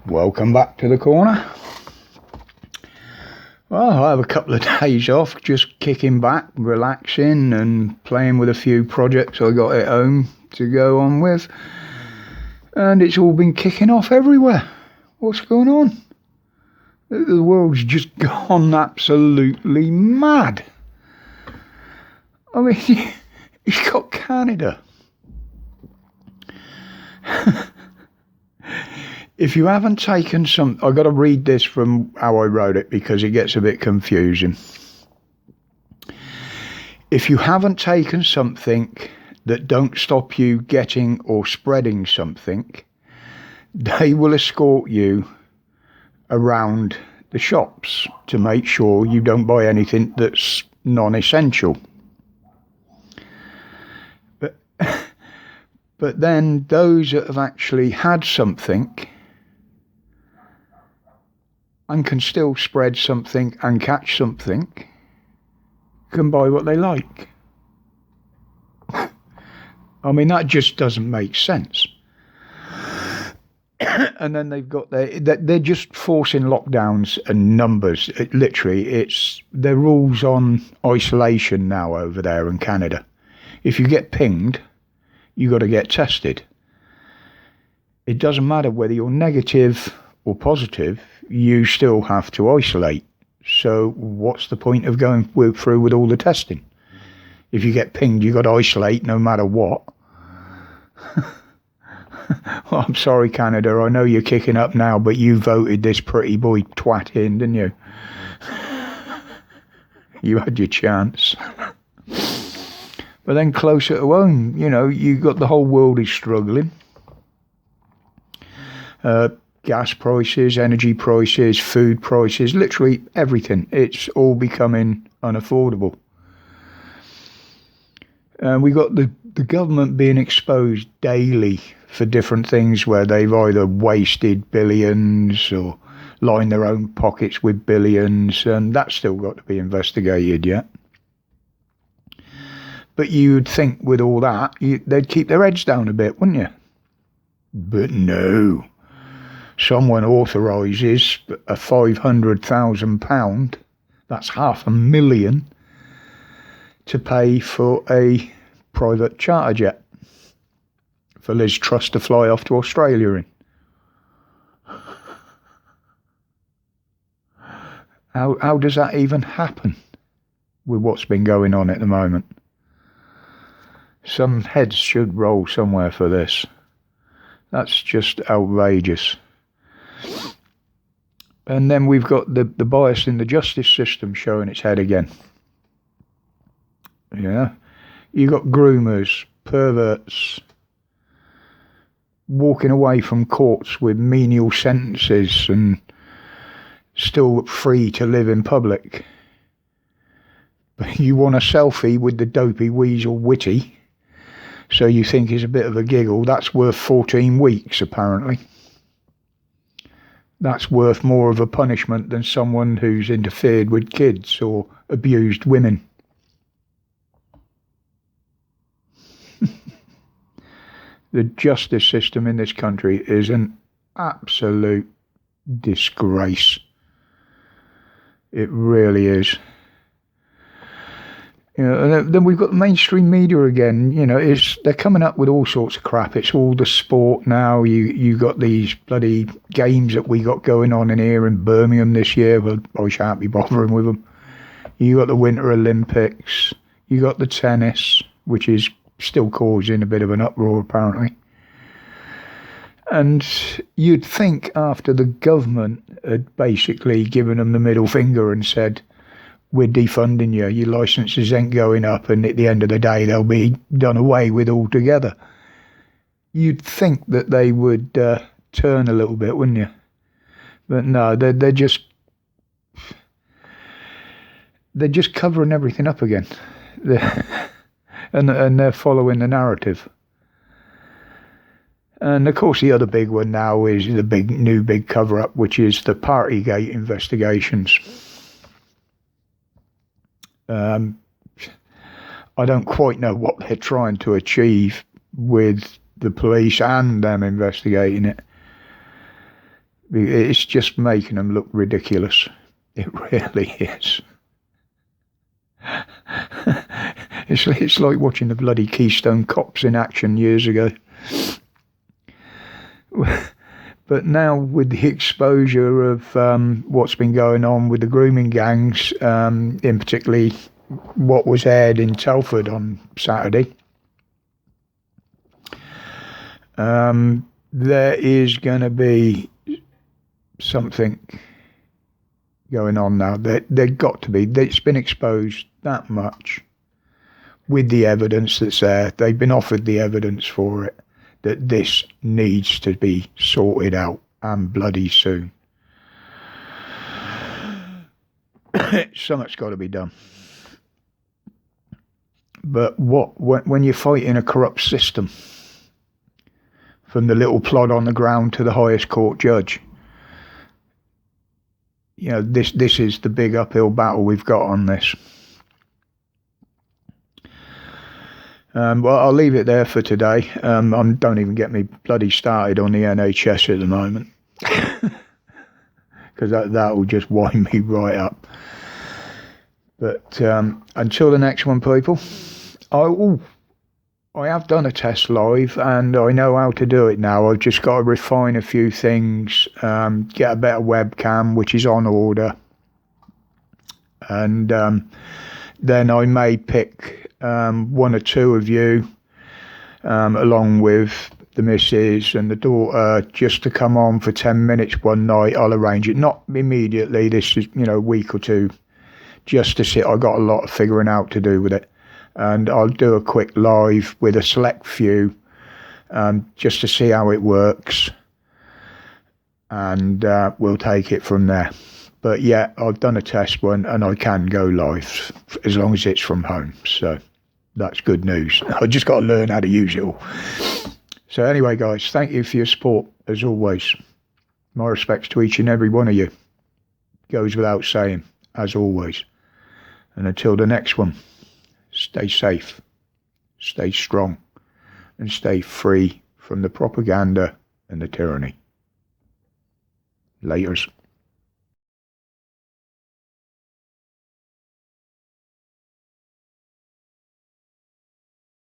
Welcome back to the corner. Well, I have a couple of days off, just kicking back, relaxing and playing with a few projects I got at home to go on with. And it's all been kicking off everywhere. What's going on? The world's just gone absolutely mad. I mean, you've got Canada. If you haven't taken some... I've got to read this from how I wrote it because it gets a bit confusing. If you haven't taken something that don't stop you getting or spreading something, they will escort you around the shops to make sure you don't buy anything that's non-essential. But then those that have actually had something and can still spread something and catch something can buy what they like. I mean, that just doesn't make sense. And then they've got they're just forcing lockdowns and numbers. It's their rules on isolation now over there in Canada. If you get pinged, you got to get tested. It doesn't matter whether you're negative or positive, you still have to isolate. So what's the point of going through with all the testing? If you get pinged, you got to isolate no matter what. Well, I'm sorry, Canada, I know you're kicking up now, but you voted this pretty boy twat in, didn't you? You had your chance. But then closer to home, you got the whole world is struggling. Gas prices, energy prices, food prices, literally everything. It's all becoming unaffordable. And we got the government being exposed daily for different things where they've either wasted billions or lined their own pockets with billions, and that's still got to be investigated yet. But you'd think with all that, they'd keep their heads down a bit, wouldn't you? But no. Someone authorises a £500,000, that's $500,000, to pay for a private charter jet for Liz Truss to fly off to Australia in. How does that even happen with what's been going on at the moment? Some heads should roll somewhere for this. That's just outrageous. And then we've got the bias in the justice system showing its head again. Yeah. You got groomers, perverts, walking away from courts with menial sentences and still free to live in public. But you want a selfie with the dopey weasel Witty, so you think it's a bit of a giggle. That's worth 14 weeks, apparently. That's worth more of a punishment than someone who's interfered with kids or abused women. The justice system in this country is an absolute disgrace. It really is. And then we've got the mainstream media again. They're coming up with all sorts of crap. It's all the sport now. You got these bloody games that we got going on in here in Birmingham this year, but I shan't be bothering with them. You got the Winter Olympics. You got the tennis, which is still causing a bit of an uproar apparently. And you'd think after the government had basically given them the middle finger and said, we're defunding you, your licences ain't going up, and at the end of the day they'll be done away with altogether. You'd think that they would turn a little bit, wouldn't you? But no, they're just covering everything up again. And they're following the narrative. And of course the other big one now is the new big cover-up, which is the Partygate investigations. I don't quite know what they're trying to achieve with the police and them investigating it. It's just making them look ridiculous. It really is. It's like watching the bloody Keystone Cops in action years ago. But now with the exposure of what's been going on with the grooming gangs, in particularly what was aired in Telford on Saturday, there is going to be something going on now. There got to be. It's been exposed that much with the evidence that's there. They've been offered the evidence for it, that this needs to be sorted out, and bloody soon. Something's got to be done. But when you're fighting a corrupt system, from the little plod on the ground to the highest court judge, you know, this is the big uphill battle we've got on this. Well, I'll leave it there for today. Don't even get me bloody started on the NHS at the moment, because that will just wind me right up. But until the next one, people, I have done a test live, and I know how to do it now. I've just got to refine a few things, get a better webcam, which is on order, and then I may pick one or two of you, along with the missus and the daughter, just to come on for 10 minutes one night. I'll arrange it, not immediately. This is, a week or two, just to sit. I got a lot of figuring out to do with it. And I'll do a quick live with a select few, just to see how it works. And we'll take it from there. But yeah, I've done a test one, and I can go live as long as it's from home. So that's good news. I just got to learn how to use it all. So anyway, guys, thank you for your support, as always. My respects to each and every one of you. Goes without saying, as always. And until the next one, stay safe, stay strong, and stay free from the propaganda and the tyranny. Laters.